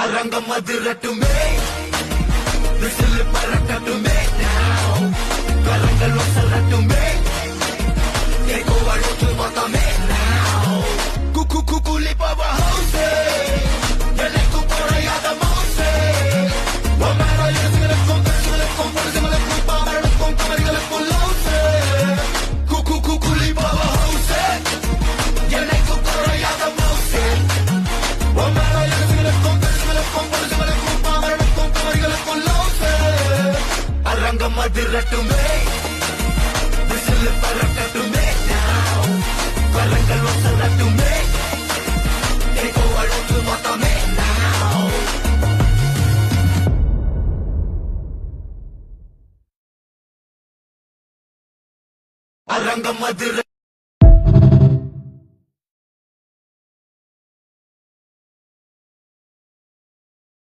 அரங்கம் அதிரட்டுமே, whistle பறக்கட்டுமே, now கரங்கள் வசரட்டுமே, கேட்கோ அழுத்து மொத்தமே, now குக்கு குக்குலி பவ ஹவுஸே, எனக்கு குறையாத மவுசே, ஒமேர எதுகளுக்கும் பெருசுகளுக்கும் பொழுதுகளுக்கும் பாவர்களுக்கும் குமரிகளுக்கும் லவுசே, குக்கு குக்குலி பவ ஹவுஸே, எனக்கு குறையாத மவுசே, ஒமேர எதுகளுக்கும் பெருசுகளுக்கும் பொழுதுகளுக்கும் பாவர்களுக்கும் குமரிகளுக்கும் லவுசே, அரங்கம் அதிரட்டுமே, விசில் பறக்கட்டுமே, now கரங்கள் வசரட்டுமே, கேட்கோ அழுத்து மொத்தமே, now அரங்கம் அதிர